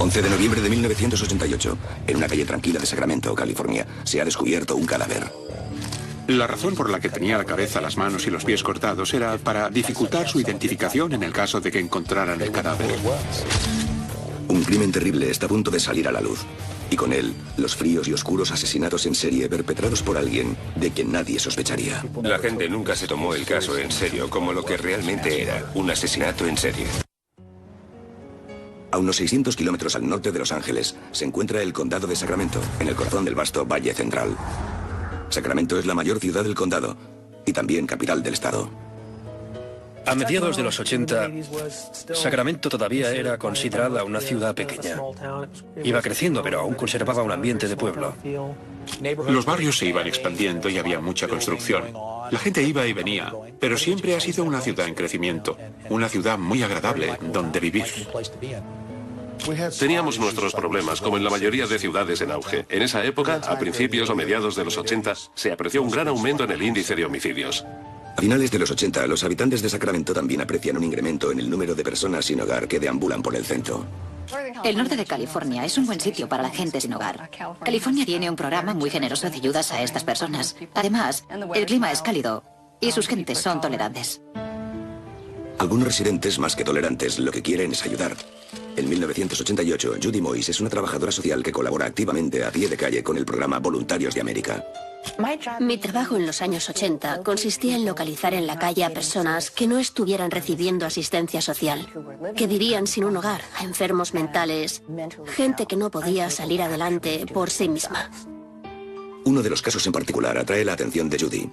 11 de noviembre de 1988, en una calle tranquila de Sacramento, California, se ha descubierto un cadáver. La razón por la que tenía la cabeza, las manos y los pies cortados era para dificultar su identificación en el caso de que encontraran el cadáver. Un crimen terrible está a punto de salir a la luz. Y con él, los fríos y oscuros asesinatos en serie perpetrados por alguien de quien nadie sospecharía. La gente nunca se tomó el caso en serio como lo que realmente era, un asesinato en serie. A unos 600 kilómetros al norte de Los Ángeles se encuentra el condado de Sacramento, en el corazón del vasto Valle Central. Sacramento es la mayor ciudad del condado y también capital del estado. A mediados de los 80, Sacramento todavía era considerada una ciudad pequeña. Iba creciendo, pero aún conservaba un ambiente de pueblo. Los barrios se iban expandiendo y había mucha construcción. La gente iba y venía, pero siempre ha sido una ciudad en crecimiento, una ciudad muy agradable donde vivir. Teníamos nuestros problemas, como en la mayoría de ciudades en auge. En esa época, a principios o mediados de los 80, se apreció un gran aumento en el índice de homicidios. A finales de los 80, los habitantes de Sacramento también aprecian un incremento en el número de personas sin hogar que deambulan por el centro. El norte de California es un buen sitio para la gente sin hogar. California tiene un programa muy generoso de ayudas a estas personas. Además, el clima es cálido y sus gentes son tolerantes. Algunos residentes, más que tolerantes, lo que quieren es ayudar. En 1988, Judy Moyes es una trabajadora social que colabora activamente a pie de calle con el programa Voluntarios de América. Mi trabajo en los años 80 consistía en localizar en la calle a personas que no estuvieran recibiendo asistencia social, que vivían sin un hogar, a enfermos mentales, gente que no podía salir adelante por sí misma. Uno de los casos en particular atrae la atención de Judy.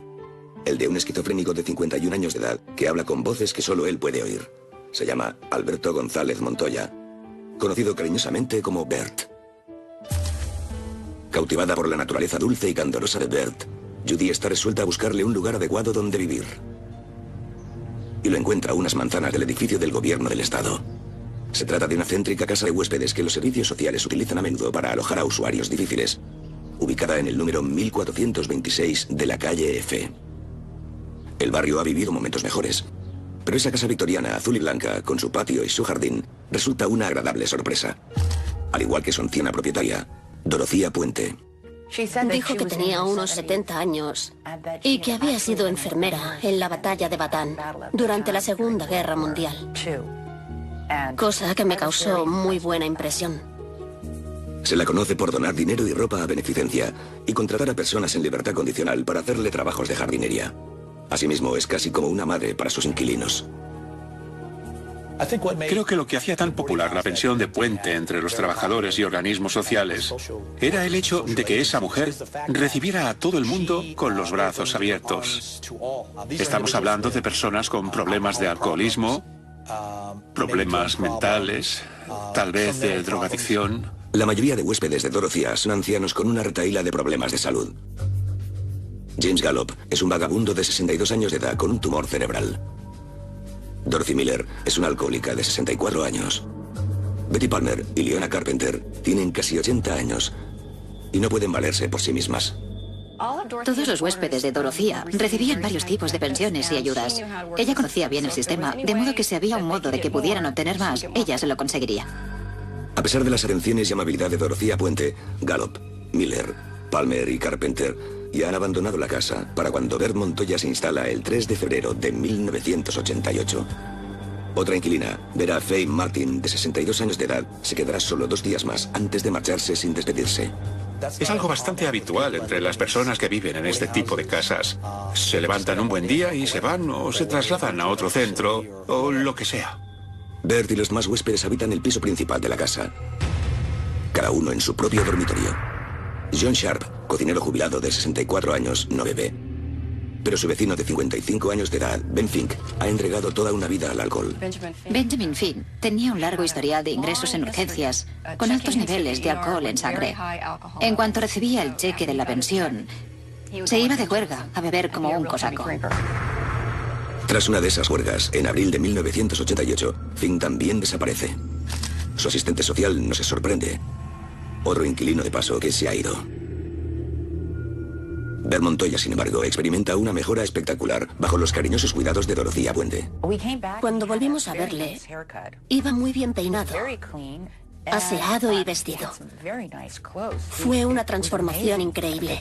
El de un esquizofrénico de 51 años de edad que habla con voces que solo él puede oír. Se llama Alberto González Montoya, conocido cariñosamente como Bert. Cautivada por la naturaleza dulce y candorosa de Bert, Judy está resuelta a buscarle un lugar adecuado donde vivir. Y lo encuentra a unas manzanas del edificio del gobierno del estado. Se trata de una céntrica casa de huéspedes que los servicios sociales utilizan a menudo para alojar a usuarios difíciles, ubicada en el número 1426 de la calle F. El barrio ha vivido momentos mejores, pero esa casa victoriana azul y blanca, con su patio y su jardín, resulta una agradable sorpresa. Al igual que su anciana propietaria, Dorothea Puente. Dijo que tenía unos 70 años y que había sido enfermera en la batalla de Batán durante la Segunda Guerra Mundial. Cosa que me causó muy buena impresión. Se la conoce por donar dinero y ropa a beneficencia y contratar a personas en libertad condicional para hacerle trabajos de jardinería. Asimismo, es casi como una madre para sus inquilinos. Creo que lo que hacía tan popular la pensión de puente entre los trabajadores y organismos sociales era el hecho de que esa mujer recibiera a todo el mundo con los brazos abiertos. Estamos hablando de personas con problemas de alcoholismo, problemas mentales, tal vez de drogadicción. La mayoría de huéspedes de Dorothea son ancianos con una retahíla de problemas de salud. James Gallop es un vagabundo de 62 años de edad con un tumor cerebral. Dorothy Miller es una alcohólica de 64 años. Betty Palmer y Leona Carpenter tienen casi 80 años y no pueden valerse por sí mismas. Todos los huéspedes de Dorothea recibían varios tipos de pensiones y ayudas. Ella conocía bien el sistema, de modo que si había un modo de que pudieran obtener más, ella se lo conseguiría. A pesar de las atenciones y amabilidad de Dorothea Puente, Gallop, Miller, Palmer y Carpenter ya han abandonado la casa para cuando Bert Montoya se instala el 3 de febrero de 1988. Otra inquilina, Vera Faye Martin, de 62 años de edad, se quedará solo 2 días más antes de marcharse sin despedirse. Es algo bastante habitual entre las personas que viven en este tipo de casas. Se levantan un buen día y se van o se trasladan a otro centro o lo que sea. Bert y los demás huéspedes habitan el piso principal de la casa, cada uno en su propio dormitorio. John Sharp, cocinero jubilado de 64 años, no bebe. Pero su vecino de 55 años de edad, Ben Fink, ha entregado toda una vida al alcohol. Benjamin Fink tenía un largo historial de ingresos en urgencias, con altos niveles de alcohol en sangre. En cuanto recibía el cheque de la pensión, se iba de juerga a beber como un cosaco. Tras una de esas juergas, en abril de 1988, Fink también desaparece. Su asistente social no se sorprende. Otro inquilino de paso que se ha ido. Bert Montoya, sin embargo, experimenta una mejora espectacular bajo los cariñosos cuidados de Dorothea Puente. Cuando volvimos a verle, iba muy bien peinado aseado y vestido. Fue una transformación increíble.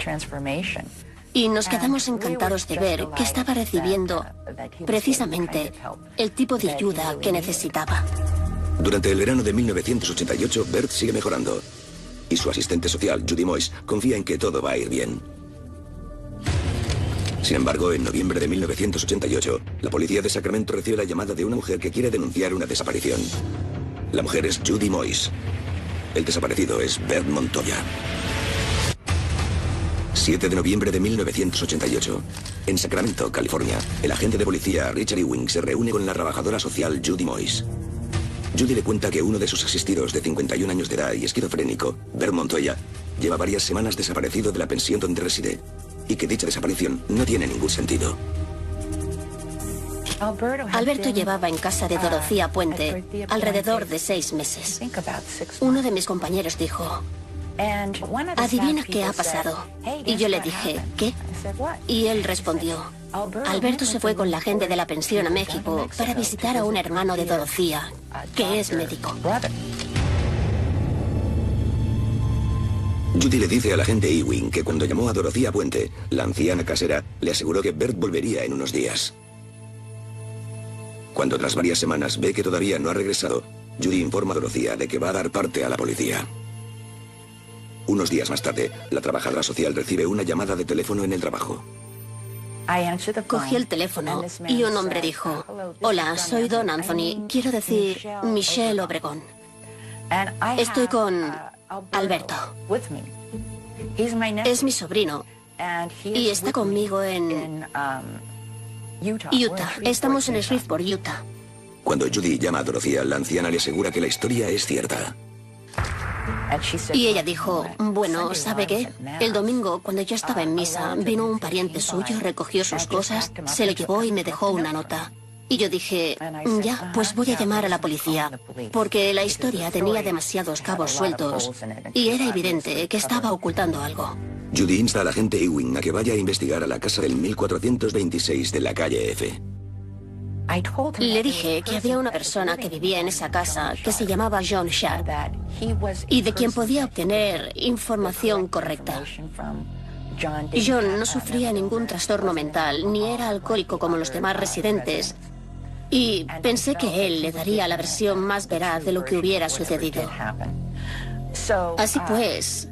Y nos quedamos encantados de ver que estaba recibiendo precisamente el tipo de ayuda que necesitaba. Durante el verano de 1988, Bert sigue mejorando. Y su asistente social, Judy Moyes, confía en que todo va a ir bien. Sin embargo, en noviembre de 1988, la policía de Sacramento recibe la llamada de una mujer que quiere denunciar una desaparición. La mujer es Judy Moyes. El desaparecido es Bert Montoya. 7 de noviembre de 1988. En Sacramento, California, el agente de policía Richard Ewing se reúne con la trabajadora social Judy Moyes. Judy le cuenta que uno de sus asistidos de 51 años de edad y esquizofrénico, Bert Montoya, lleva varias semanas desaparecido de la pensión donde reside y que dicha desaparición no tiene ningún sentido. Alberto llevaba en casa de Dorothea Puente alrededor de 6 meses. Uno de mis compañeros dijo: adivina qué ha pasado. Y yo le dije: ¿qué? Y él respondió: Alberto se fue con la gente de la pensión a México para visitar a un hermano de Dorothea, que es médico. Judy le dice al agente Ewing que cuando llamó a Dorothea Puente, la anciana casera le aseguró que Bert volvería en unos días. Cuando tras varias semanas ve que todavía no ha regresado, Judy informa a Dorothea de que va a dar parte a la policía. Unos días más tarde, la trabajadora social recibe una llamada de teléfono en el trabajo. Cogí el teléfono y un hombre dijo: hola, soy Don Anthony, quiero decir Michelle Obregón. Estoy con Alberto. Es mi sobrino y está conmigo en Utah. Estamos en Shreveport, Utah. Cuando Judy llama a Dorothea, la anciana le asegura que la historia es cierta. Y ella dijo: bueno, ¿sabe qué? El domingo, cuando yo estaba en misa, vino un pariente suyo, recogió sus cosas, se lo llevó y me dejó una nota. Y yo dije: ya, pues voy a llamar a la policía, porque la historia tenía demasiados cabos sueltos y era evidente que estaba ocultando algo. Judy insta al agente Ewing a que vaya a investigar a la casa del 1426 de la calle F. Le dije que había una persona que vivía en esa casa que se llamaba John Sharp y de quien podía obtener información correcta. John no sufría ningún trastorno mental, ni era alcohólico como los demás residentes, y pensé que él le daría la versión más veraz de lo que hubiera sucedido. Así pues,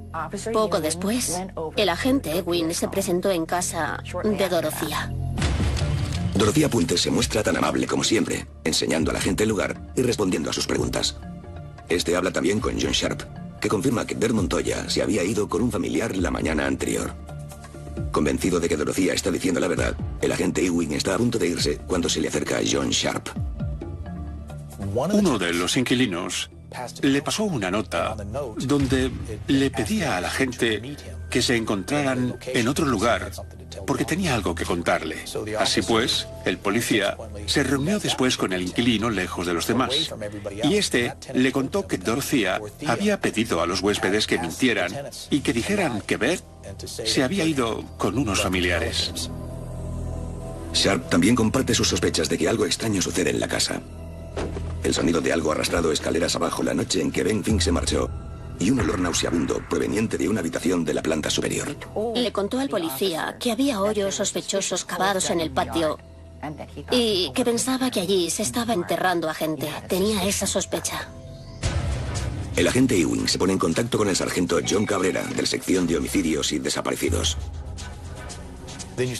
poco después, el agente Ewing se presentó en casa de Dorothea. Dorothea Puente se muestra tan amable como siempre, enseñando a la gente el lugar y respondiendo a sus preguntas. Este habla también con John Sharp, que confirma que Bert Montoya se había ido con un familiar la mañana anterior. Convencido de que Dorothea está diciendo la verdad, el agente Ewing está a punto de irse cuando se le acerca John Sharp. Uno de los inquilinos le pasó una nota donde le pedía a la gente que se encontraran en otro lugar porque tenía algo que contarle. Así pues, el policía se reunió después con el inquilino lejos de los demás y este le contó que Dorothea había pedido a los huéspedes que mintieran y que dijeran que Bert se había ido con unos familiares. Sharp también comparte sus sospechas de que algo extraño sucede en la casa. El sonido de algo arrastrado escaleras abajo la noche en que Ben Fink se marchó y un olor nauseabundo proveniente de una habitación de la planta superior. Le contó al policía que había hoyos sospechosos cavados en el patio y que pensaba que allí se estaba enterrando a gente. Tenía esa sospecha. El agente Ewing se pone en contacto con el sargento John Cabrera, de la sección de homicidios y desaparecidos.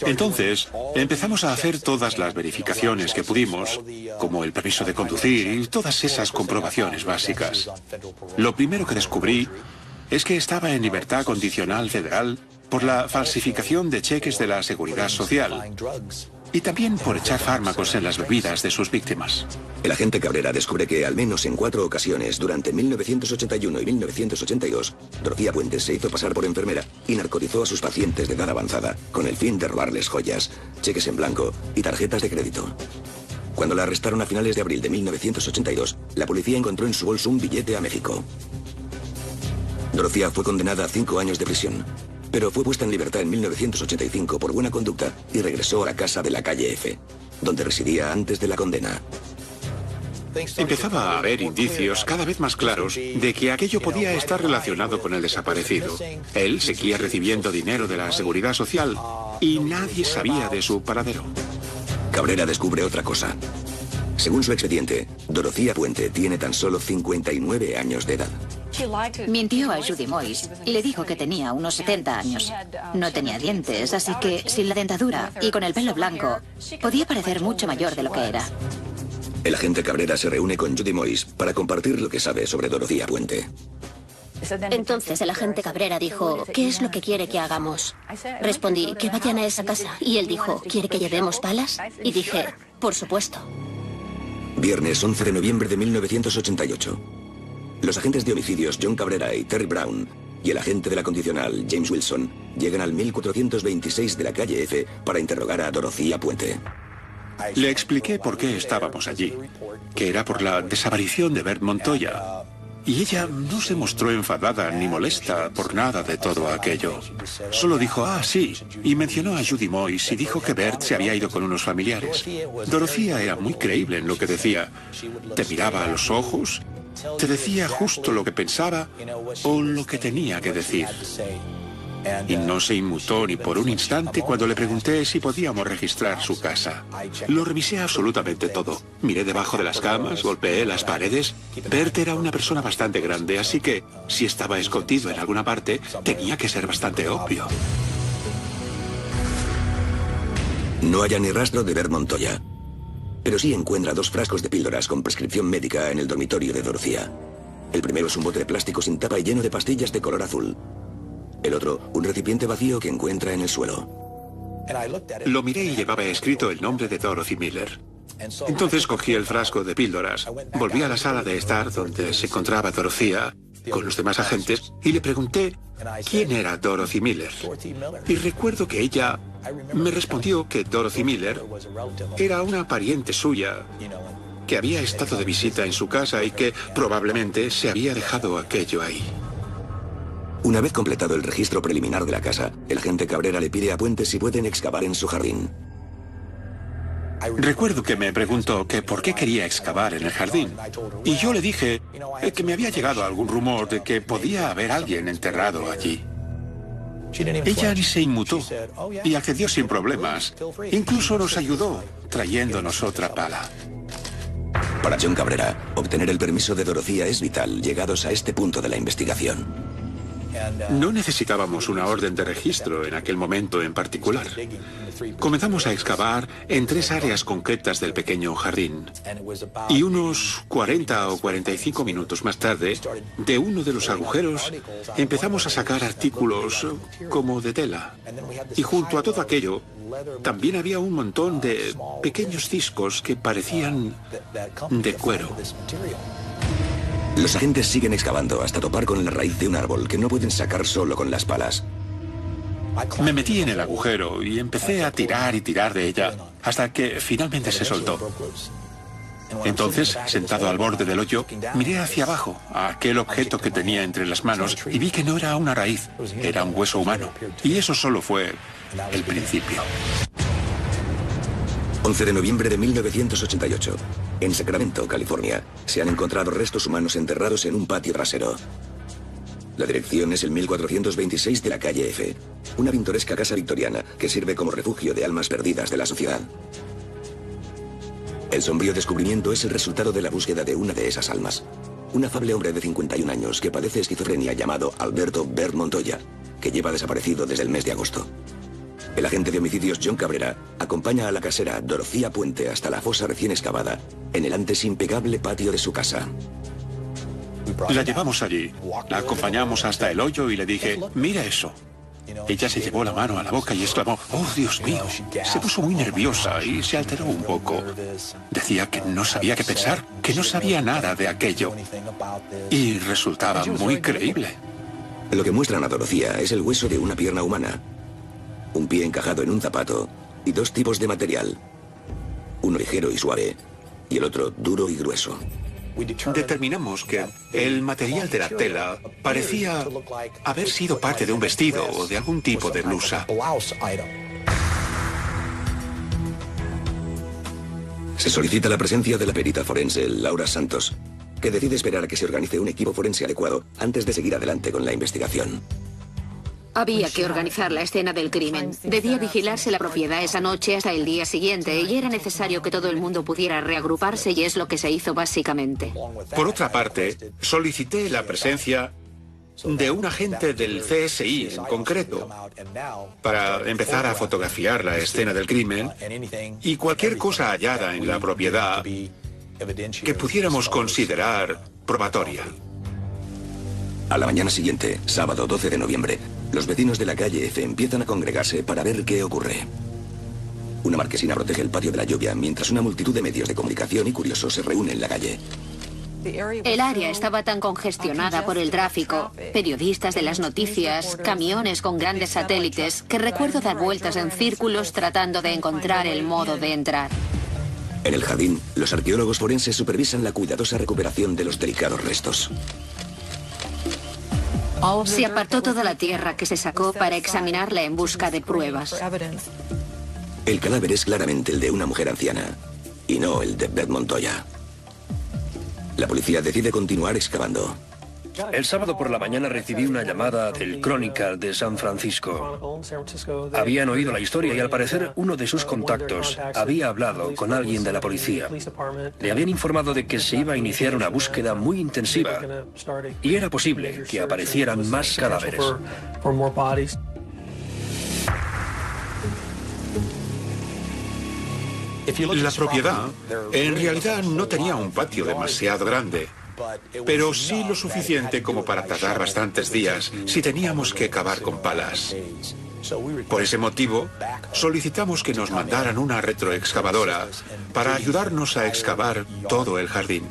Entonces, empezamos a hacer todas las verificaciones que pudimos, como el permiso de conducir y todas esas comprobaciones básicas. Lo primero que descubrí es que estaba en libertad condicional federal por la falsificación de cheques de la Seguridad Social y también por echar fármacos en las bebidas de sus víctimas. El agente Cabrera descubre que al menos en 4 ocasiones, durante 1981 y 1982, Dorothea Puente se hizo pasar por enfermera y narcotizó a sus pacientes de edad avanzada con el fin de robarles joyas, cheques en blanco y tarjetas de crédito. Cuando la arrestaron a finales de abril de 1982, la policía encontró en su bolso un billete a México. Dorothea fue condenada a 5 años de prisión, pero fue puesta en libertad en 1985 por buena conducta y regresó a la casa de la calle F, donde residía antes de la condena. Empezaba a haber indicios cada vez más claros de que aquello podía estar relacionado con el desaparecido. Él seguía recibiendo dinero de la Seguridad Social y nadie sabía de su paradero. Cabrera descubre otra cosa. Según su expediente, Dorothea Puente tiene tan solo 59 años de edad. Mintió a Judy Moyes y le dijo que tenía unos 70 años. No tenía dientes, así que sin la dentadura y con el pelo blanco, podía parecer mucho mayor de lo que era. El agente Cabrera se reúne con Judy Moyes para compartir lo que sabe sobre Dorothea Puente. Entonces el agente Cabrera dijo, ¿qué es lo que quiere que hagamos? Respondí, que vayan a esa casa. Y él dijo, ¿quiere que llevemos palas? Y dije, por supuesto. Viernes 11 de noviembre de 1988. Los agentes de homicidios John Cabrera y Terry Brown y el agente de la condicional James Wilson llegan al 1426 de la calle F para interrogar a Dorothea Puente. Le expliqué por qué estábamos allí, que era por la desaparición de Bert Montoya. Y ella no se mostró enfadada ni molesta por nada de todo aquello. Solo dijo, ah, sí, y mencionó a Judy Moyes y dijo que Bert se había ido con unos familiares. Dorothea era muy creíble en lo que decía. Te miraba a los ojos, te decía justo lo que pensaba o lo que tenía que decir. Y no se inmutó ni por un instante cuando le pregunté si podíamos registrar su casa. Lo revisé absolutamente todo. Miré debajo de las camas, golpeé las paredes. Bert era una persona bastante grande, así que si estaba escondido en alguna parte, tenía que ser bastante obvio. No haya ni rastro de Bert Montoya, pero sí encuentra 2 frascos de píldoras con prescripción médica en el dormitorio de Dorothea. El primero es un bote de plástico sin tapa y lleno de pastillas de color azul. El otro, un recipiente vacío que encuentra en el suelo. Lo miré y llevaba escrito el nombre de Dorothy Miller. Entonces cogí el frasco de píldoras, volví a la sala de estar donde se encontraba Dorothea con los demás agentes y le pregunté quién era Dorothy Miller. Y recuerdo que ella me respondió que Dorothy Miller era una pariente suya que había estado de visita en su casa y que probablemente se había dejado aquello ahí. Una vez completado el registro preliminar de la casa, el agente Cabrera le pide a Puente si pueden excavar en su jardín. Recuerdo que me preguntó que por qué quería excavar en el jardín. Y yo le dije que me había llegado algún rumor de que podía haber alguien enterrado allí. Ella ni se inmutó y accedió sin problemas. Incluso nos ayudó trayéndonos otra pala. Para John Cabrera, obtener el permiso de Dorothea es vital llegados a este punto de la investigación. No necesitábamos una orden de registro en aquel momento en particular. Comenzamos a excavar en 3 áreas concretas del pequeño jardín. Y unos 40 o 45 minutos más tarde, de uno de los agujeros, empezamos a sacar artículos como de tela. Y junto a todo aquello, también había un montón de pequeños discos que parecían de cuero. Los agentes siguen excavando hasta topar con la raíz de un árbol que no pueden sacar solo con las palas. Me metí en el agujero y empecé a tirar y tirar de ella hasta que finalmente se soltó. Entonces, sentado al borde del hoyo, miré hacia abajo a aquel objeto que tenía entre las manos y vi que no era una raíz, era un hueso humano. Y eso solo fue el principio. 11 de noviembre de 1988. En Sacramento, California, se han encontrado restos humanos enterrados en un patio trasero. La dirección es el 1426 de la calle F, una pintoresca casa victoriana que sirve como refugio de almas perdidas de la sociedad. El sombrío descubrimiento es el resultado de la búsqueda de una de esas almas. Un afable hombre de 51 años que padece esquizofrenia llamado Alberto Bert Montoya, que lleva desaparecido desde el mes de agosto. El agente de homicidios John Cabrera acompaña a la casera Dorothea Puente hasta la fosa recién excavada en el antes impecable patio de su casa. La llevamos allí, la acompañamos hasta el hoyo y le dije, mira eso. Ella se llevó la mano a la boca y exclamó, oh Dios mío. Se puso muy nerviosa y se alteró un poco. Decía que no sabía qué pensar, que no sabía nada de aquello. Y resultaba muy creíble. Lo que muestran a Dorothea es el hueso de una pierna humana, un pie encajado en un zapato y 2 tipos de material, uno ligero y suave y el otro duro y grueso. Determinamos que el material de la tela parecía haber sido parte de un vestido o de algún tipo de blusa. Se solicita la presencia de la perita forense Laura Santos, que decide esperar a que se organice un equipo forense adecuado antes de seguir adelante con la investigación. Había que organizar la escena del crimen. Debía vigilarse la propiedad esa noche hasta el día siguiente y era necesario que todo el mundo pudiera reagruparse y es lo que se hizo básicamente. Por otra parte, solicité la presencia de un agente del CSI en concreto para empezar a fotografiar la escena del crimen y cualquier cosa hallada en la propiedad que pudiéramos considerar probatoria. A la mañana siguiente, sábado 12 de noviembre, los vecinos de la calle F empiezan a congregarse para ver qué ocurre. Una marquesina protege el patio de la lluvia mientras una multitud de medios de comunicación y curiosos se reúnen en la calle. El área estaba tan congestionada por el tráfico, periodistas de las noticias, camiones con grandes satélites, que recuerdo dar vueltas en círculos tratando de encontrar el modo de entrar. En el jardín, los arqueólogos forenses supervisan la cuidadosa recuperación de los delicados restos. Se apartó toda la tierra que se sacó para examinarla en busca de pruebas. El cadáver es claramente el de una mujer anciana, y no el de Beth Montoya. La policía decide continuar excavando. El sábado por la mañana recibí una llamada del Chronicle de San Francisco. Habían oído la historia y al parecer uno de sus contactos había hablado con alguien de la policía. Le habían informado de que se iba a iniciar una búsqueda muy intensiva y era posible que aparecieran más cadáveres. La propiedad en realidad no tenía un patio demasiado grande, pero sí lo suficiente como para tardar bastantes días si teníamos que cavar con palas. Por ese motivo, solicitamos que nos mandaran una retroexcavadora para ayudarnos a excavar todo el jardín.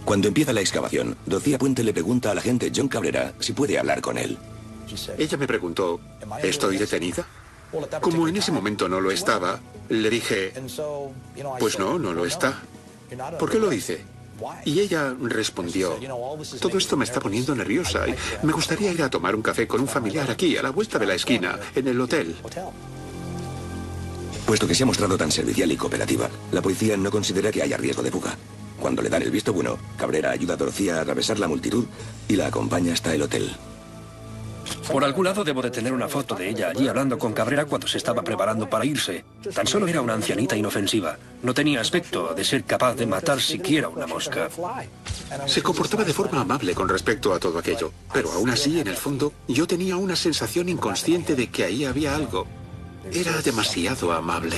Cuando empieza la excavación, Dorcía Puente le pregunta al agente John Cabrera si puede hablar con él. Ella me preguntó, ¿estoy detenida? Como en ese momento no lo estaba, le dije, pues no, no lo está. ¿Por qué lo dice? Y ella respondió, todo esto me está poniendo nerviosa y me gustaría ir a tomar un café con un familiar aquí, a la vuelta de la esquina, en el hotel. Puesto que se ha mostrado tan servicial y cooperativa, la policía no considera que haya riesgo de fuga. Cuando le dan el visto bueno, Cabrera ayuda a Dorcía a atravesar la multitud y la acompaña hasta el hotel. Por algún lado debo de tener una foto de ella allí hablando con Cabrera cuando se estaba preparando para irse. Tan solo era una ancianita inofensiva. No tenía aspecto de ser capaz de matar siquiera una mosca. Se comportaba de forma amable con respecto a todo aquello, pero aún así, en el fondo, yo tenía una sensación inconsciente de que ahí había algo. Era demasiado amable.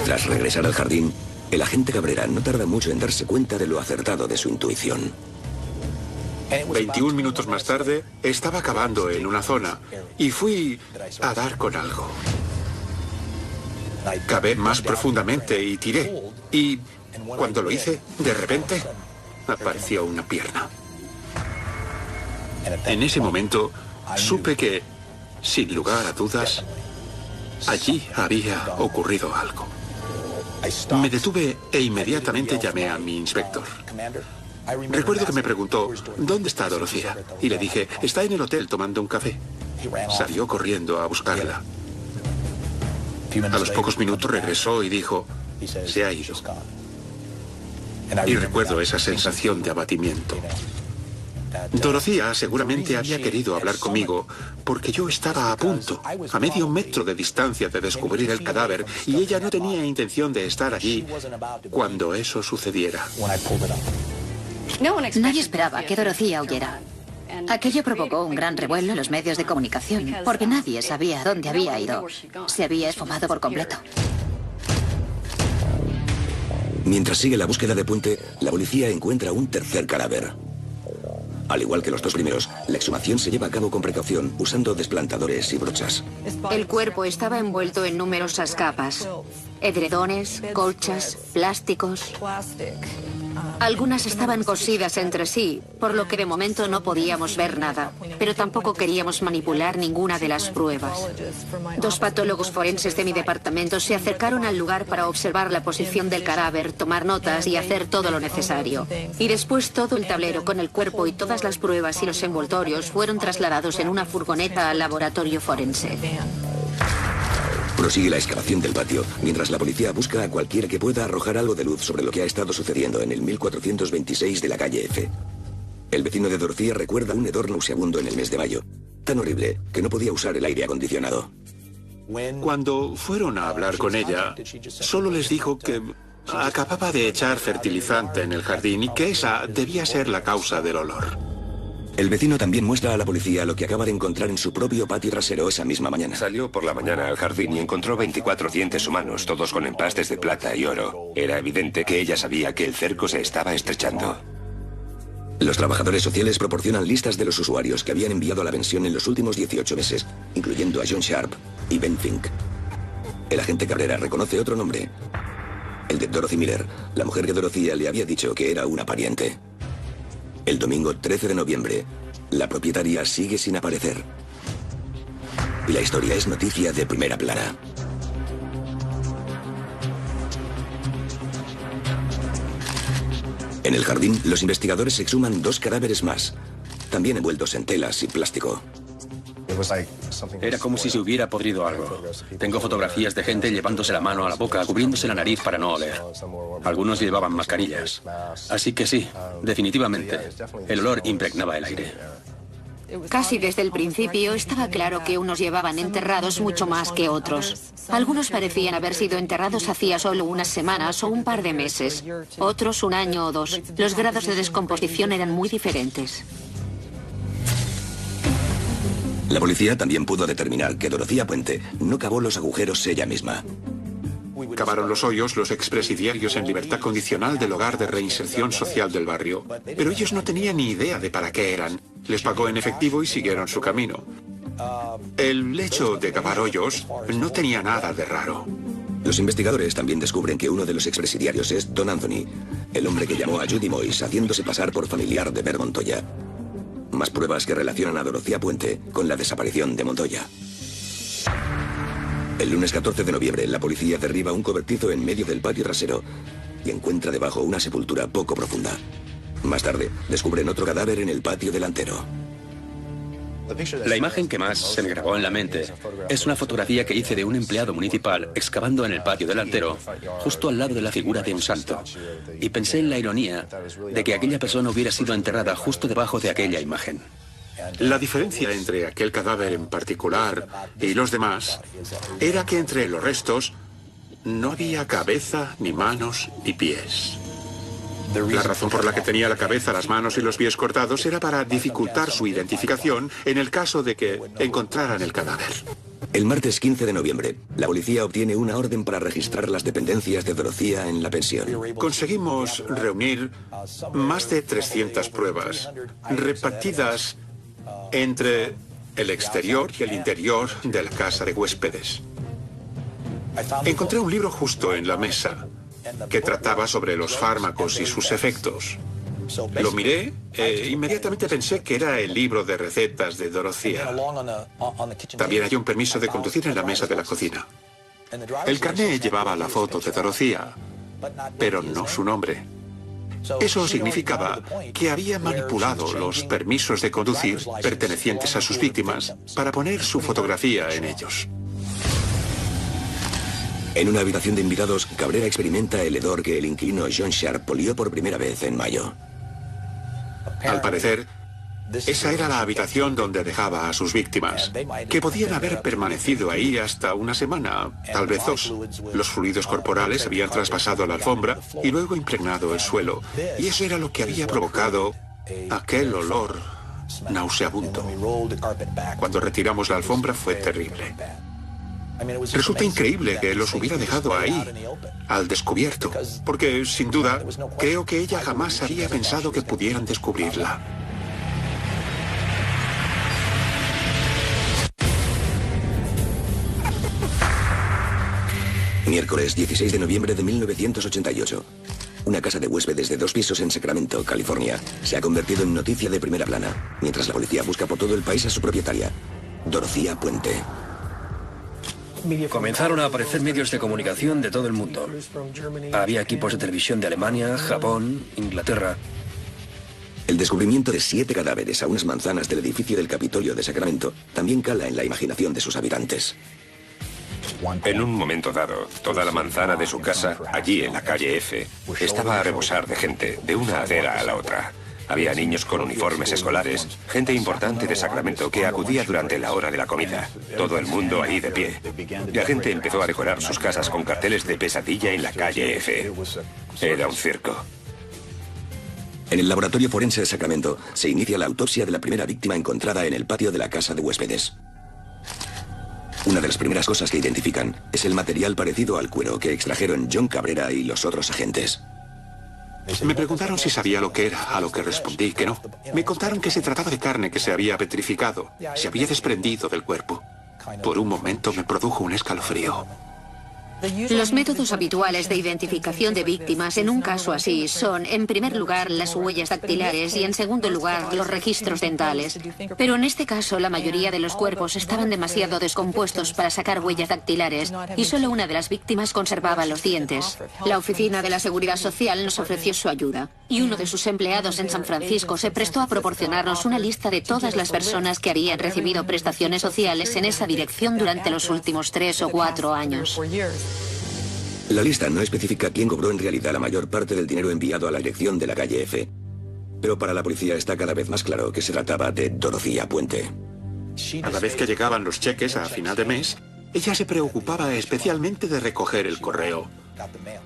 Tras regresar al jardín, el agente Cabrera no tarda mucho en darse cuenta de lo acertado de su intuición. 21 minutos más tarde, estaba cavando en una zona y fui a dar con algo. Cavé más profundamente y tiré. Y cuando lo hice, de repente, apareció una pierna. En ese momento, supe que, sin lugar a dudas, allí había ocurrido algo. Me detuve e inmediatamente llamé a mi inspector. Recuerdo que me preguntó, ¿dónde está Dorcía? Y le dije, está en el hotel tomando un café. Salió corriendo a buscarla. A los pocos minutos regresó y dijo, se ha ido. Y recuerdo esa sensación de abatimiento. Dorcía seguramente había querido hablar conmigo porque yo estaba a punto, a medio metro de distancia de descubrir el cadáver y ella no tenía intención de estar allí cuando eso sucediera. Nadie esperaba que Dorcía huyera. Aquello provocó un gran revuelo en los medios de comunicación, porque nadie sabía dónde había ido. Se había esfumado por completo. Mientras sigue la búsqueda de Puente, la policía encuentra un tercer cadáver. Al igual que los dos primeros, la exhumación se lleva a cabo con precaución, usando desplantadores y brochas. El cuerpo estaba envuelto en numerosas capas. Edredones, colchas, plásticos. Algunas estaban cosidas entre sí, por lo que de momento no podíamos ver nada, pero tampoco queríamos manipular ninguna de las pruebas. Dos patólogos forenses de mi departamento se acercaron al lugar para observar la posición del cadáver, tomar notas y hacer todo lo necesario. Y después todo el tablero con el cuerpo y todas las pruebas y los envoltorios fueron trasladados en una furgoneta al laboratorio forense. Prosigue la excavación del patio, mientras la policía busca a cualquiera que pueda arrojar algo de luz sobre lo que ha estado sucediendo en el 1426 de la calle F. El vecino de Dorothea recuerda un hedor nauseabundo en el mes de mayo, tan horrible que no podía usar el aire acondicionado. Cuando fueron a hablar con ella, solo les dijo que acababa de echar fertilizante en el jardín y que esa debía ser la causa del olor. El vecino también muestra a la policía lo que acaba de encontrar en su propio patio trasero esa misma mañana. Salió por la mañana al jardín y encontró 24 dientes humanos, todos con empastes de plata y oro. Era evidente que ella sabía que el cerco se estaba estrechando. Los trabajadores sociales proporcionan listas de los usuarios que habían enviado a la pensión en los últimos 18 meses, incluyendo a John Sharp y Ben Fink. El agente Cabrera reconoce otro nombre, el de Dorothy Miller, la mujer que Dorothea le había dicho que era una pariente. El domingo 13 de noviembre, la propietaria sigue sin aparecer. Y la historia es noticia de primera plana. En el jardín, los investigadores exhuman 2 cadáveres más, también envueltos en telas y plástico. Era como si se hubiera podrido algo. Tengo fotografías de gente llevándose la mano a la boca, cubriéndose la nariz para no oler. Algunos llevaban mascarillas. Así que sí, definitivamente, el olor impregnaba el aire. Casi desde el principio estaba claro que unos llevaban enterrados mucho más que otros. Algunos parecían haber sido enterrados hacía solo unas semanas o un par de meses. Otros 1 año o 2. Los grados de descomposición eran muy diferentes. La policía también pudo determinar que Dorothea Puente no cavó los agujeros ella misma. Cavaron los hoyos los expresidiarios en libertad condicional del hogar de reinserción social del barrio. Pero ellos no tenían ni idea de para qué eran. Les pagó en efectivo y siguieron su camino. El hecho de cavar hoyos no tenía nada de raro. Los investigadores también descubren que uno de los expresidiarios es Don Anthony, el hombre que llamó a Judy Moyes haciéndose pasar por familiar de Bert Montoya. Más pruebas que relacionan a Dorothea Puente con la desaparición de Montoya. El lunes 14 de noviembre, la policía derriba un cobertizo en medio del patio trasero y encuentra debajo una sepultura poco profunda. Más tarde, descubren otro cadáver en el patio delantero. La imagen que más se me grabó en la mente es una fotografía que hice de un empleado municipal excavando en el patio delantero, justo al lado de la figura de un santo. Y pensé en la ironía de que aquella persona hubiera sido enterrada justo debajo de aquella imagen. La diferencia entre aquel cadáver en particular y los demás era que entre los restos no había cabeza, ni manos, ni pies. La razón por la que tenía la cabeza, las manos y los pies cortados era para dificultar su identificación en el caso de que encontraran el cadáver. El martes 15 de noviembre, la policía obtiene una orden para registrar las dependencias de Dorothea en la pensión. Conseguimos reunir más de 300 pruebas, repartidas entre el exterior y el interior de la casa de huéspedes. Encontré un libro justo en la mesa que trataba sobre los fármacos y sus efectos. Lo miré e inmediatamente pensé que era el libro de recetas de Dorothea. También hay un permiso de conducir en la mesa de la cocina. El carné llevaba la foto de Dorothea, pero no su nombre. Eso significaba que había manipulado los permisos de conducir pertenecientes a sus víctimas para poner su fotografía en ellos. En una habitación de invitados, Cabrera experimenta el hedor que el inquilino John Sharp olió por primera vez en mayo. Al parecer, esa era la habitación donde dejaba a sus víctimas, que podían haber permanecido ahí hasta 1 semana, tal vez 2. Los fluidos corporales habían traspasado la alfombra y luego impregnado el suelo, y eso era lo que había provocado aquel olor nauseabundo. Cuando retiramos la alfombra fue terrible. Resulta increíble que los hubiera dejado ahí, al descubierto, porque, sin duda, creo que ella jamás habría pensado que pudieran descubrirla. Miércoles 16 de noviembre de 1988. Una casa de huéspedes de 2 pisos en Sacramento, California, se ha convertido en noticia de primera plana, mientras la policía busca por todo el país a su propietaria, Dorothea Puente. Comenzaron a aparecer medios de comunicación de todo el mundo. Había equipos de televisión de Alemania, Japón, Inglaterra. El descubrimiento de 7 cadáveres a unas manzanas del edificio del Capitolio de Sacramento también cala en la imaginación de sus habitantes. En un momento dado, toda la manzana de su casa, allí en la calle F, estaba a rebosar de gente, de una acera a la otra. Había niños con uniformes escolares, gente importante de Sacramento que acudía durante la hora de la comida. Todo el mundo ahí de pie. La gente empezó a decorar sus casas con carteles de pesadilla en la calle F. Era un circo. En el laboratorio forense de Sacramento se inicia la autopsia de la primera víctima encontrada en el patio de la casa de huéspedes. Una de las primeras cosas que identifican es el material parecido al cuero que extrajeron John Cabrera y los otros agentes. Me preguntaron si sabía lo que era, a lo que respondí que no. Me contaron que se trataba de carne que se había petrificado, se había desprendido del cuerpo. Por un momento me produjo un escalofrío. Los métodos habituales de identificación de víctimas en un caso así son, en primer lugar, las huellas dactilares y, en segundo lugar, los registros dentales. Pero en este caso, la mayoría de los cuerpos estaban demasiado descompuestos para sacar huellas dactilares y solo una de las víctimas conservaba los dientes. La Oficina de la Seguridad Social nos ofreció su ayuda y uno de sus empleados en San Francisco se prestó a proporcionarnos una lista de todas las personas que habían recibido prestaciones sociales en esa dirección durante los últimos 3 o 4 años. La lista no especifica quién cobró en realidad la mayor parte del dinero enviado a la dirección de la calle F, pero para la policía está cada vez más claro que se trataba de Dorothea Puente. Cada vez que llegaban los cheques a final de mes, ella se preocupaba especialmente de recoger el correo.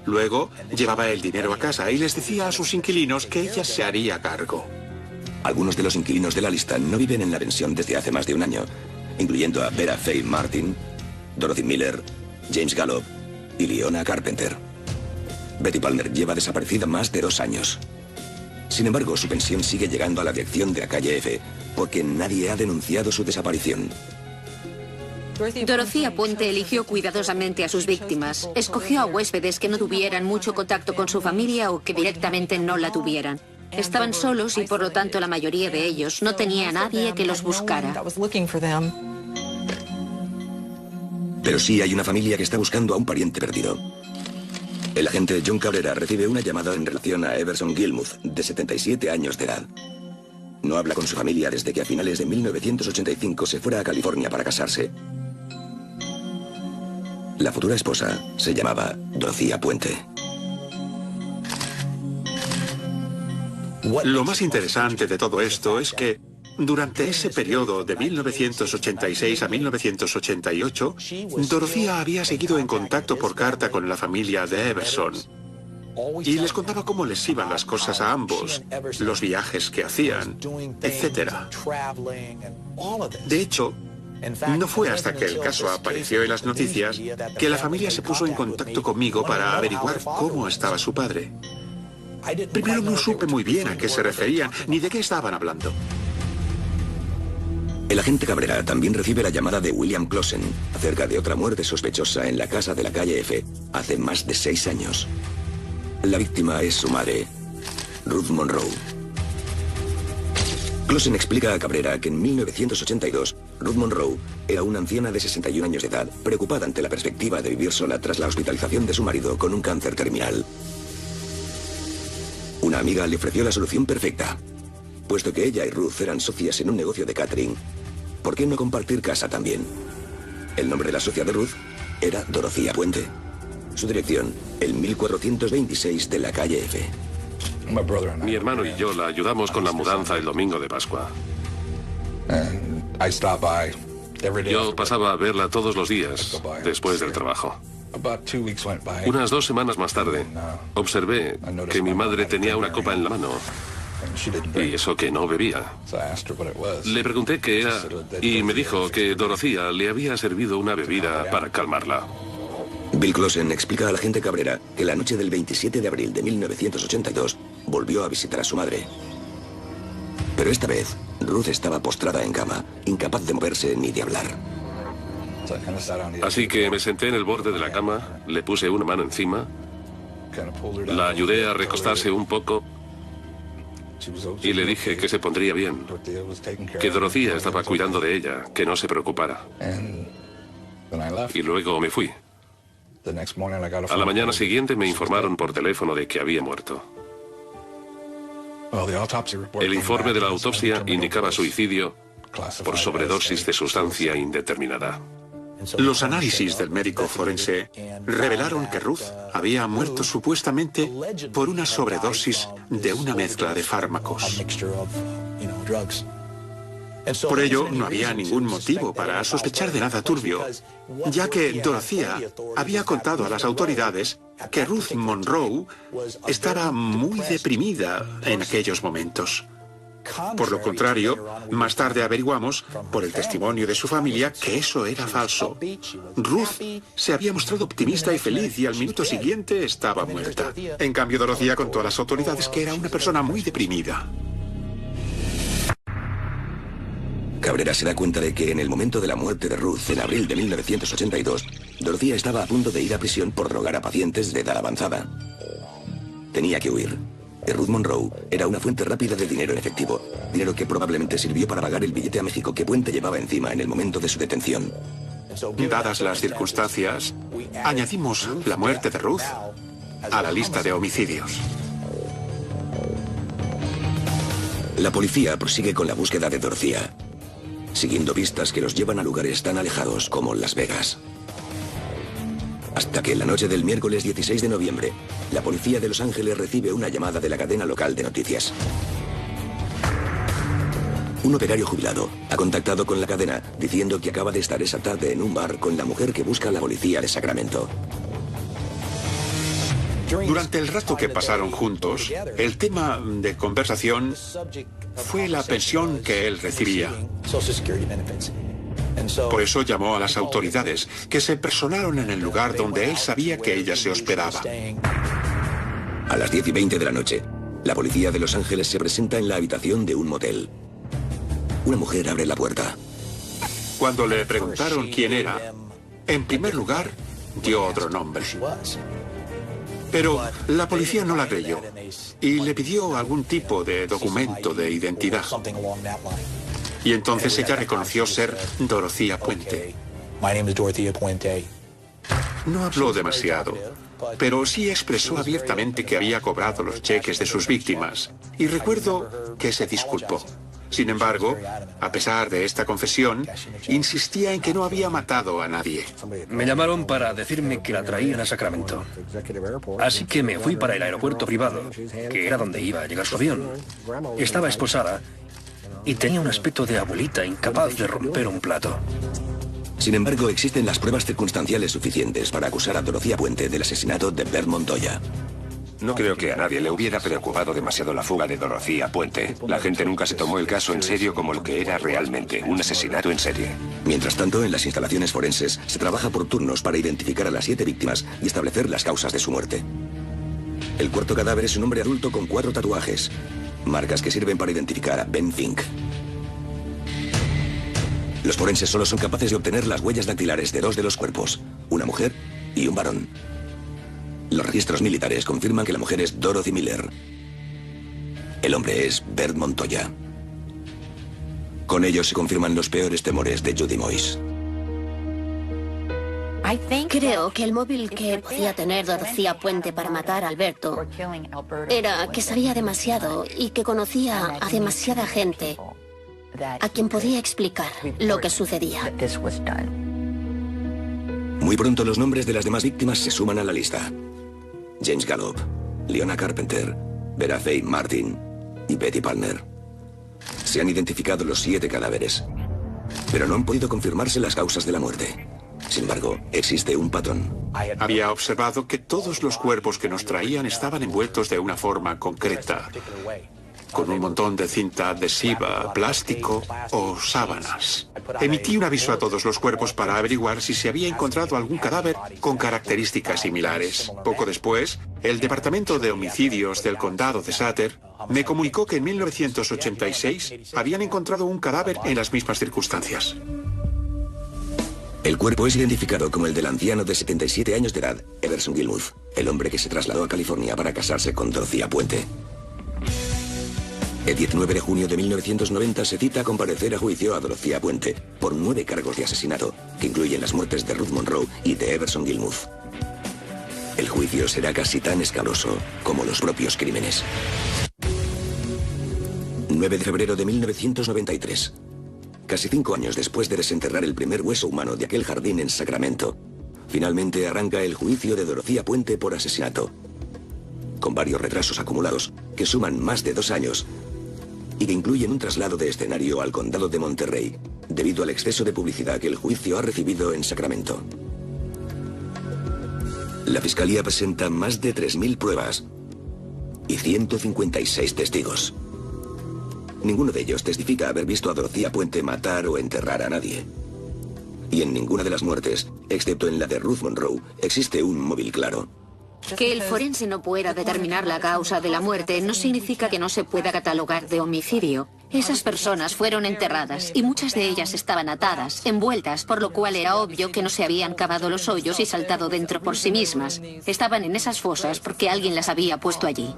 Luego llevaba el dinero a casa y les decía a sus inquilinos que ella se haría cargo. Algunos de los inquilinos de la lista no viven en la pensión desde hace más de un año, incluyendo a Vera Faye Martin, Dorothy Miller, James Gallup y Leona Carpenter. Betty Palmer lleva desaparecida más de 2 años. Sin embargo, su pensión sigue llegando a la dirección de la calle F porque nadie ha denunciado su desaparición. Dorothea Puente eligió cuidadosamente a sus víctimas. Escogió a huéspedes que no tuvieran mucho contacto con su familia o que directamente no la tuvieran. Estaban solos y por lo tanto la mayoría de ellos no tenía a nadie que los buscara. Pero sí hay una familia que está buscando a un pariente perdido. El agente John Cabrera recibe una llamada en relación a Everson Gilmuth, de 77 años de edad. No habla con su familia desde que a finales de 1985 se fuera a California para casarse. La futura esposa se llamaba Dorothea Puente. Lo más interesante de todo esto es que durante ese periodo de 1986 a 1988, Dorothea había seguido en contacto por carta con la familia de Everson y les contaba cómo les iban las cosas a ambos, los viajes que hacían, etc. De hecho, no fue hasta que el caso apareció en las noticias que la familia se puso en contacto conmigo para averiguar cómo estaba su padre. Primero no supe muy bien a qué se referían ni de qué estaban hablando. El agente Cabrera también recibe la llamada de William Clausen acerca de otra muerte sospechosa en la casa de la calle F hace más de 6 años. La víctima es su madre, Ruth Monroe. Clausen explica a Cabrera que en 1982, Ruth Monroe era una anciana de 61 años de edad, preocupada ante la perspectiva de vivir sola tras la hospitalización de su marido con un cáncer terminal. Una amiga le ofreció la solución perfecta. Puesto que ella y Ruth eran socias en un negocio de catering, ¿por qué no compartir casa también? El nombre de la socia de Ruth era Dorothea Puente. Su dirección, el 1426 de la calle F. Mi hermano y yo la ayudamos con la mudanza el domingo de Pascua. Yo pasaba a verla todos los días después del trabajo. Unas 2 semanas más tarde, observé que mi madre tenía una copa en la mano. Y eso que no bebía. Le pregunté qué era y me dijo que Dorothea le había servido una bebida para calmarla. Bill Clausen explica al agente Cabrera que la noche del 27 de abril de 1982 volvió a visitar a su madre. Pero esta vez, Ruth estaba postrada en cama, incapaz de moverse ni de hablar. Así que me senté en el borde de la cama, le puse una mano encima, la ayudé a recostarse un poco y le dije que se pondría bien, que Dorothea estaba cuidando de ella, que no se preocupara. Y luego me fui. A la mañana siguiente me informaron por teléfono de que había muerto. El informe de la autopsia indicaba suicidio por sobredosis de sustancia indeterminada. Los análisis del médico forense revelaron que Ruth había muerto supuestamente por una sobredosis de una mezcla de fármacos. Por ello, no había ningún motivo para sospechar de nada turbio, ya que Dorothea había contado a las autoridades que Ruth Monroe estaba muy deprimida en aquellos momentos. Por lo contrario, más tarde averiguamos, por el testimonio de su familia, que eso era falso. Ruth se había mostrado optimista y feliz y al minuto siguiente estaba muerta. En cambio, Dorothea contó a las autoridades que era una persona muy deprimida. Cabrera se da cuenta de que en el momento de la muerte de Ruth, en abril de 1982, Dorothea estaba a punto de ir a prisión por drogar a pacientes de edad avanzada. Tenía que huir. Y Ruth Monroe era una fuente rápida de dinero en efectivo, dinero que probablemente sirvió para pagar el billete a México que Puente llevaba encima en el momento de su detención. Dadas las circunstancias, añadimos la muerte de Ruth a la lista de homicidios. La policía prosigue con la búsqueda de Dorothea, siguiendo pistas que los llevan a lugares tan alejados como Las Vegas. Hasta que en la noche del miércoles 16 de noviembre, la policía de Los Ángeles recibe una llamada de la cadena local de noticias. Un operario jubilado ha contactado con la cadena diciendo que acaba de estar esa tarde en un bar con la mujer que busca a la policía de Sacramento. Durante el rato que pasaron juntos, el tema de conversación fue la pensión que él recibía. Por eso llamó a las autoridades, que se personaron en el lugar donde él sabía que ella se hospedaba. A las 10:20 de la noche, la policía de Los Ángeles se presenta en la habitación de un motel. Una mujer abre la puerta. Cuando le preguntaron quién era, en primer lugar, dio otro nombre. Pero la policía no la creyó y le pidió algún tipo de documento de identidad. Y entonces ella reconoció ser Dorothea Puente. No habló demasiado, pero sí expresó abiertamente que había cobrado los cheques de sus víctimas. Y recuerdo que se disculpó. Sin embargo, a pesar de esta confesión, insistía en que no había matado a nadie. Me llamaron para decirme que la traían a Sacramento. Así que me fui para el aeropuerto privado, que era donde iba a llegar su avión. Estaba esposada y tenía un aspecto de abuelita incapaz de romper un plato. Sin embargo, existen las pruebas circunstanciales suficientes para acusar a Dorothea Puente del asesinato de Bert Montoya. No creo que a nadie le hubiera preocupado demasiado la fuga de Dorothea Puente. La gente nunca se tomó el caso en serio como lo que era realmente, un asesinato en serie. Mientras tanto, en las instalaciones forenses se trabaja por turnos para identificar a las 7 víctimas y establecer las causas de su muerte. El cuarto cadáver es un hombre adulto con 4 tatuajes, marcas que sirven para identificar a Ben Fink. Los forenses solo son capaces de obtener las huellas dactilares de 2 de los cuerpos, una mujer y un varón. Los registros militares confirman que la mujer es Dorothy Miller. El hombre es Bert Montoya. Con ello se confirman los peores temores de Judy Moyes. Creo que el móvil que podía tener Dorothea Puente para matar a Alberto era que sabía demasiado y que conocía a demasiada gente a quien podía explicar lo que sucedía. Muy pronto los nombres de las demás víctimas se suman a la lista. James Gallup, Leona Carpenter, Vera Faye Martin y Betty Palmer. Se han identificado los 7 cadáveres, pero no han podido confirmarse las causas de la muerte. Sin embargo, existe un patrón. Había observado que todos los cuerpos que nos traían estaban envueltos de una forma concreta, con un montón de cinta adhesiva, plástico o sábanas. Emití un aviso a todos los cuerpos para averiguar si se había encontrado algún cadáver con características similares. Poco después, el Departamento de Homicidios del Condado de Sutter me comunicó que en 1986 habían encontrado un cadáver en las mismas circunstancias. El cuerpo es identificado como el del anciano de 77 años de edad, Everson Gilmuth, el hombre que se trasladó a California para casarse con Dorothea Puente. El 19 de junio de 1990 se cita a comparecer a juicio a Dorothea Puente por 9 cargos de asesinato, que incluyen las muertes de Ruth Monroe y de Everson Gilmuth. El juicio será casi tan escabroso como los propios crímenes. 9 de febrero de 1993. casi 5 años después de desenterrar el primer hueso humano de aquel jardín en Sacramento, finalmente arranca el juicio de Dorothea Puente por asesinato, con varios retrasos acumulados que suman más de 2 años y que incluyen un traslado de escenario al condado de Monterrey, debido al exceso de publicidad que el juicio ha recibido en Sacramento. La fiscalía presenta más de 3.000 pruebas y 156 testigos. Ninguno de ellos testifica haber visto a Dorothea Puente matar o enterrar a nadie. Y en ninguna de las muertes, excepto en la de Ruth Monroe, existe un móvil claro. Que el forense no pueda determinar la causa de la muerte no significa que no se pueda catalogar de homicidio. Esas personas fueron enterradas y muchas de ellas estaban atadas, envueltas, por lo cual era obvio que no se habían cavado los hoyos y saltado dentro por sí mismas. Estaban en esas fosas porque alguien las había puesto allí.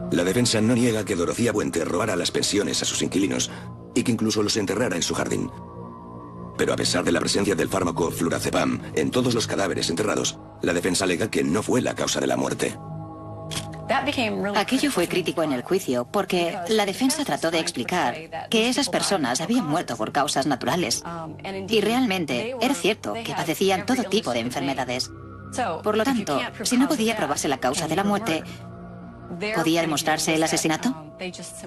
La defensa no niega que Dorothea Puente robara las pensiones a sus inquilinos y que incluso los enterrara en su jardín. Pero a pesar de la presencia del fármaco flurazepam en todos los cadáveres enterrados, la defensa alega que no fue la causa de la muerte. Aquello fue crítico en el juicio porque la defensa trató de explicar que esas personas habían muerto por causas naturales. Y realmente era cierto que padecían todo tipo de enfermedades. Por lo tanto, si no podía probarse la causa de la muerte, ¿podía demostrarse el asesinato?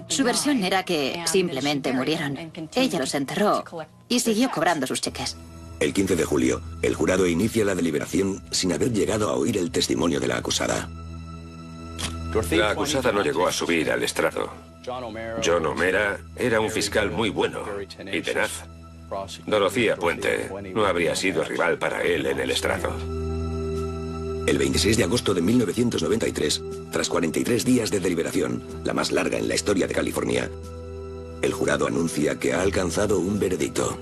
Su versión era que simplemente murieron. Ella los enterró y siguió cobrando sus cheques. El 15 de julio, el jurado inicia la deliberación sin haber llegado a oír el testimonio de la acusada. La acusada no llegó a subir al estrado. John O'Meara era un fiscal muy bueno y tenaz. Dorothea Puente no habría sido rival para él en el estrado. El 26 de agosto de 1993, tras 43 días de deliberación, la más larga en la historia de California, el jurado anuncia que ha alcanzado un veredicto.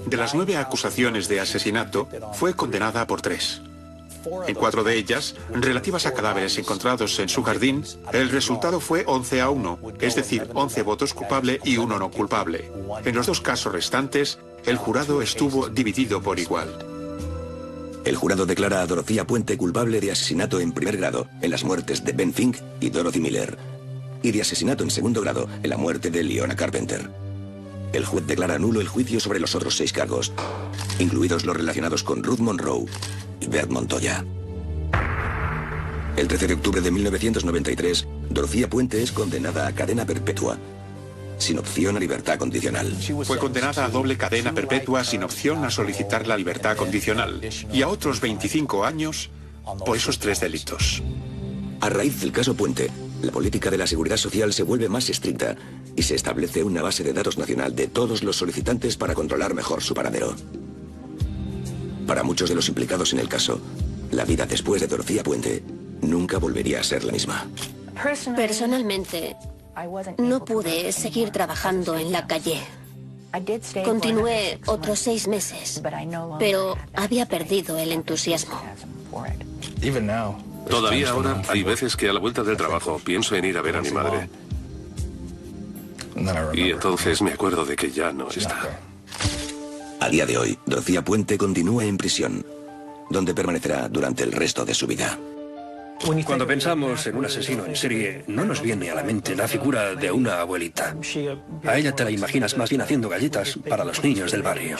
De las 9 acusaciones de asesinato, fue condenada por 3. En 4 de ellas, relativas a cadáveres encontrados en su jardín, el resultado fue 11-1, es decir, 11 votos culpable y 1 no culpable. En los 2 casos restantes, el jurado estuvo dividido por igual. El jurado declara a Dorothea Puente culpable de asesinato en primer grado en las muertes de Ben Fink y Dorothy Miller, y de asesinato en segundo grado en la muerte de Leona Carpenter. El juez declara nulo el juicio sobre los otros 6 cargos, incluidos los relacionados con Ruth Monroe y Bert Montoya. El 13 de octubre de 1993, Dorothea Puente es condenada a cadena perpetua, sin opción a libertad condicional. Fue condenada a doble cadena perpetua sin opción a solicitar la libertad condicional y a otros 25 años por esos 3 delitos. A raíz del caso Puente, la política de la Seguridad Social se vuelve más estricta y se establece una base de datos nacional de todos los solicitantes para controlar mejor su paradero. Para muchos de los implicados en el caso, la vida después de Dorothea Puente nunca volvería a ser la misma. Personalmente, no pude seguir trabajando en la calle. Continué otros 6 meses, pero había perdido el entusiasmo. Todavía ahora hay veces que a la vuelta del trabajo pienso en ir a ver a mi madre. Y entonces me acuerdo de que ya no está. A día de hoy, Dorothea Puente continúa en prisión, donde permanecerá durante el resto de su vida. Cuando pensamos en un asesino en serie, no nos viene a la mente la figura de una abuelita. A ella te la imaginas más bien haciendo galletas para los niños del barrio.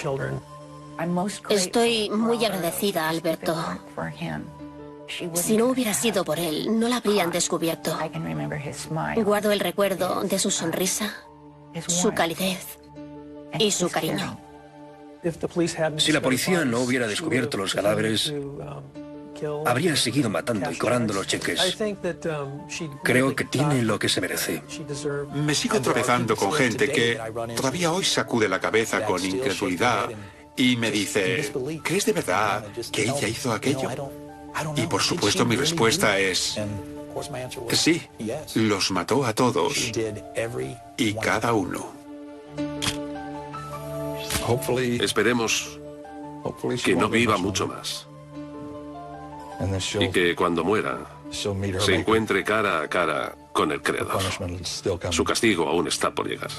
Estoy muy agradecida, Alberto. Si no hubiera sido por él, no la habrían descubierto. Guardo el recuerdo de su sonrisa, su calidez y su cariño. Si la policía no hubiera descubierto los cadáveres, habría seguido matando y cobrando los cheques. Creo que tiene lo que se merece. Me sigo tropezando con gente que todavía hoy sacude la cabeza con incredulidad y me dice, ¿crees de verdad que ella hizo aquello? Y por supuesto mi respuesta es, sí, los mató a todos y cada uno. Esperemos que no viva mucho más. Y que cuando muera se encuentre cara a cara con el Creador. Su castigo aún está por llegar.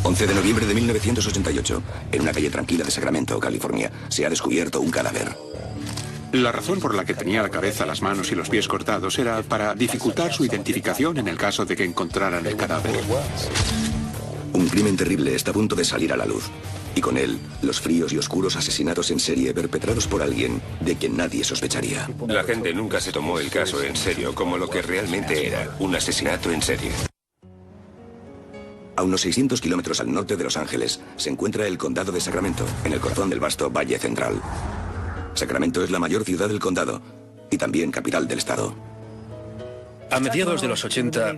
...11 de noviembre de 1988... en una calle tranquila de Sacramento, California... se ha descubierto un cadáver. La razón por la que tenía la cabeza, las manos y los pies cortados era para dificultar su identificación en el caso de que encontraran el cadáver. Un crimen terrible está a punto de salir a la luz. Y con él, los fríos y oscuros asesinatos en serie perpetrados por alguien de quien nadie sospecharía. La gente nunca se tomó el caso en serio como lo que realmente era, un asesinato en serie. A unos 600 kilómetros al norte de Los Ángeles se encuentra el condado de Sacramento, en el corazón del vasto Valle Central. Sacramento es la mayor ciudad del condado y también capital del estado. A mediados de los 80,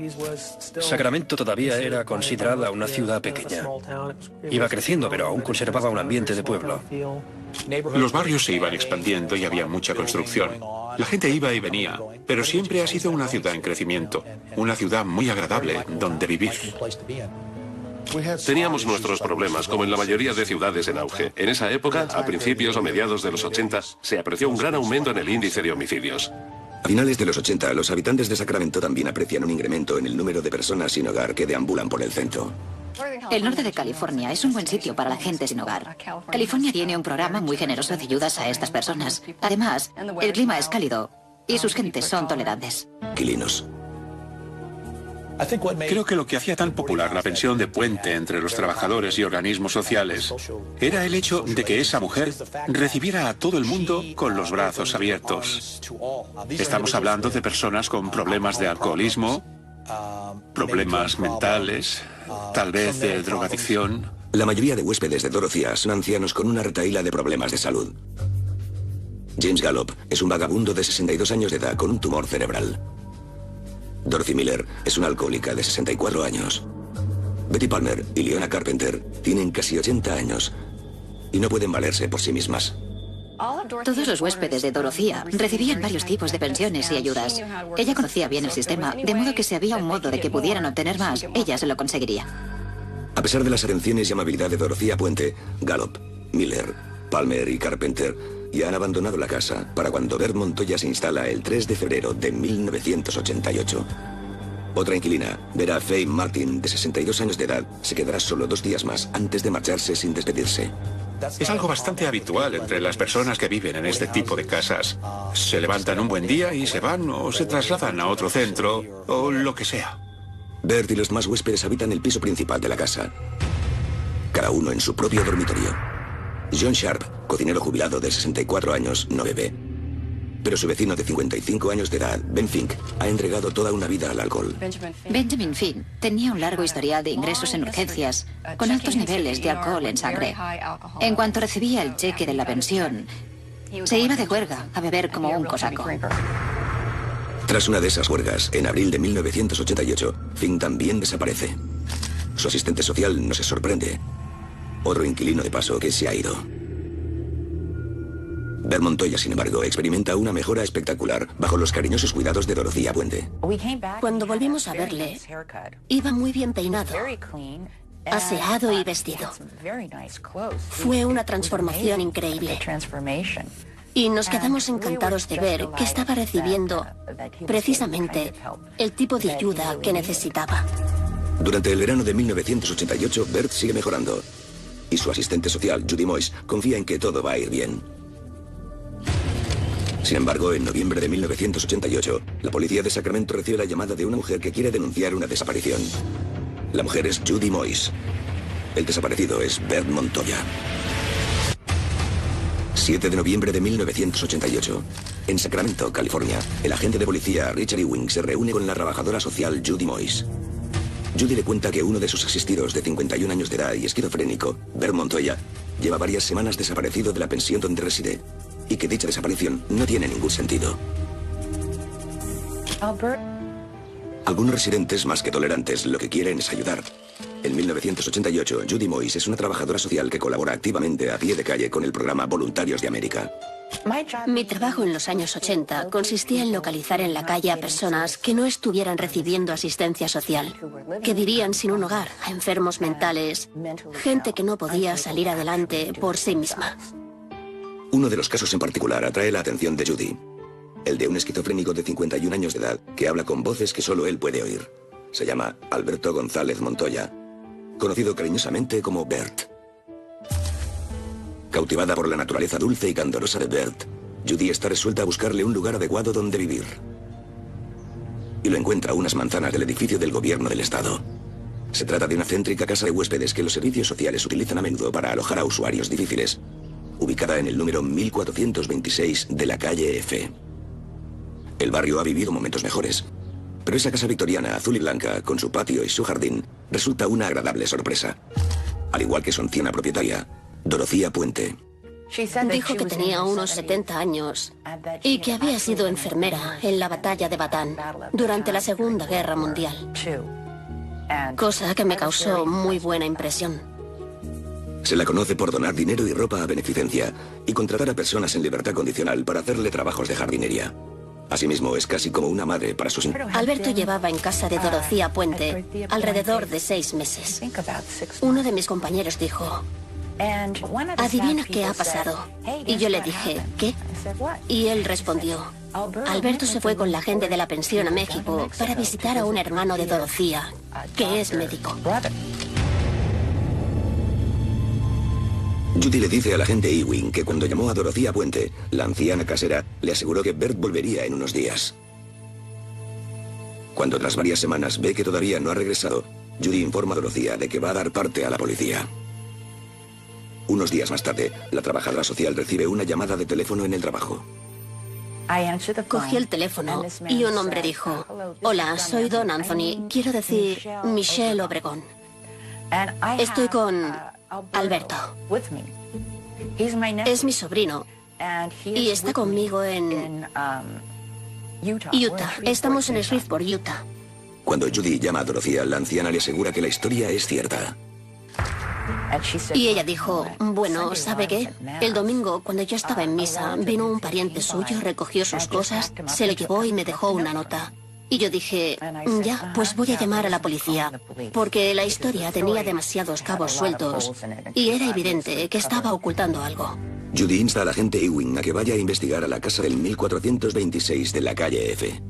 Sacramento todavía era considerada una ciudad pequeña. Iba creciendo, pero aún conservaba un ambiente de pueblo. Los barrios se iban expandiendo y había mucha construcción. La gente iba y venía, pero siempre ha sido una ciudad en crecimiento, una ciudad muy agradable donde vivir. Teníamos nuestros problemas, como en la mayoría de ciudades en auge. En esa época, a principios o mediados de los 80, se apreció un gran aumento en el índice de homicidios. A finales de los 80, los habitantes de Sacramento también aprecian un incremento en el número de personas sin hogar que deambulan por el centro. El norte de California es un buen sitio para la gente sin hogar. California tiene un programa muy generoso de ayudas a estas personas. Además, el clima es cálido y sus gentes son tolerantes. Inquilinos. Creo que lo que hacía tan popular la pensión de puente entre los trabajadores y organismos sociales era el hecho de que esa mujer recibiera a todo el mundo con los brazos abiertos. Estamos hablando de personas con problemas de alcoholismo, problemas mentales, tal vez de drogadicción. La mayoría de huéspedes de Dorothea son ancianos con una retahíla de problemas de salud. James Gallup es un vagabundo de 62 años de edad con un tumor cerebral. Dorothy Miller es una alcohólica de 64 años. Betty Palmer y Leona Carpenter tienen casi 80 años y no pueden valerse por sí mismas. Todos los huéspedes de Dorothea recibían varios tipos de pensiones y ayudas. Ella conocía bien el sistema, de modo que si había un modo de que pudieran obtener más, ella se lo conseguiría. A pesar de las atenciones y amabilidad de Dorothea Puente, Gallup, Miller, Palmer y Carpenter ya han abandonado la casa para cuando Bert Montoya se instala el 3 de febrero de 1988. Otra inquilina, Vera Faye Martin, de 62 años de edad, se quedará solo 2 días más antes de marcharse sin despedirse. Es algo bastante habitual entre las personas que viven en este tipo de casas. Se levantan un buen día y se van o se trasladan a otro centro o lo que sea. Bert y los demás huéspedes habitan el piso principal de la casa, cada uno en su propio dormitorio. John Sharp, cocinero jubilado de 64 años, no bebe. Pero su vecino de 55 años de edad, Ben Fink, ha entregado toda una vida al alcohol. Benjamin Fink tenía un largo historial de ingresos en urgencias, con altos niveles de alcohol en sangre. En cuanto recibía el cheque de la pensión, se iba de juerga a beber como un cosaco. Tras una de esas huelgas, en abril de 1988, Fink también desaparece. Su asistente social no se sorprende. Otro inquilino de paso que se ha ido. Bert Montoya, sin embargo, experimenta una mejora espectacular bajo los cariñosos cuidados de Dorothea Puente. Cuando volvimos a verle, iba muy bien peinado, aseado y vestido. Fue una transformación increíble. Y nos quedamos encantados de ver que estaba recibiendo precisamente el tipo de ayuda que necesitaba. Durante el verano de 1988, Bert sigue mejorando. Y su asistente social, Judy Moyes, confía en que todo va a ir bien. Sin embargo, en noviembre de 1988, la policía de Sacramento recibe la llamada de una mujer que quiere denunciar una desaparición. La mujer es Judy Moyes. El desaparecido es Bert Montoya. 7 de noviembre de 1988. En Sacramento, California, el agente de policía Richard Ewing se reúne con la trabajadora social Judy Moyes. Judy le cuenta que uno de sus asistidos de 51 años de edad y esquizofrénico, Bert Montoya, lleva varias semanas desaparecido de la pensión donde reside y que dicha desaparición no tiene ningún sentido. Algunos residentes más que tolerantes lo que quieren es ayudar. En 1988, Judy Moyes es una trabajadora social que colabora activamente a pie de calle con el programa Voluntarios de América. Mi trabajo en los años 80 consistía en localizar en la calle a personas que no estuvieran recibiendo asistencia social, que vivían sin un hogar, a enfermos mentales, gente que no podía salir adelante por sí misma. Uno de los casos en particular atrae la atención de Judy. El de un esquizofrénico de 51 años de edad que habla con voces que solo él puede oír. Se llama Alberto González Montoya, conocido cariñosamente como Bert. Cautivada por la naturaleza dulce y candorosa de Bert, Judy está resuelta a buscarle un lugar adecuado donde vivir. Y lo encuentra a unas manzanas del edificio del gobierno del estado. Se trata de una céntrica casa de huéspedes que los servicios sociales utilizan a menudo para alojar a usuarios difíciles, ubicada en el número 1426 de la calle F. El barrio ha vivido momentos mejores, pero esa casa victoriana azul y blanca, con su patio y su jardín, resulta una agradable sorpresa. Al igual que su anciana propietaria, Dorothea Puente. Dijo que tenía unos 70 años y que había sido enfermera en la batalla de Batán durante la Segunda Guerra Mundial. Cosa que me causó muy buena impresión. Se la conoce por donar dinero y ropa a beneficencia y contratar a personas en libertad condicional para hacerle trabajos de jardinería. Asimismo, es casi como una madre para sus... Alberto llevaba en casa de Dorothea Puente alrededor de 6 meses. Uno de mis compañeros dijo: adivina qué ha pasado. Y yo le dije: ¿qué? Y él respondió: Alberto se fue con la gente de la pensión a México para visitar a un hermano de Dorothea, que es médico. Judy le dice al agente Ewing que cuando llamó a Dorothea Puente, la anciana casera le aseguró que Bert volvería en unos días. Cuando tras varias semanas ve que todavía no ha regresado, Judy informa a Dorothea de que va a dar parte a la policía. Unos días más tarde, la trabajadora social recibe una llamada de teléfono en el trabajo. Cogí el teléfono y un hombre dijo: hola, soy Don Anthony, quiero decir Michelle Obregón. Estoy con Alberto. Es mi sobrino y está conmigo en Utah. Estamos en Shreveport, Utah. Cuando Judy llama a Dorothea, la anciana le asegura que la historia es cierta. Y ella dijo: bueno, ¿sabe qué? El domingo, cuando yo estaba en misa, vino un pariente suyo, recogió sus cosas, se lo llevó y me dejó una nota. Y yo dije: ya, pues voy a llamar a la policía, porque la historia tenía demasiados cabos sueltos y era evidente que estaba ocultando algo. Judy insta al agente Ewing a que vaya a investigar a la casa del 1426 de la calle F.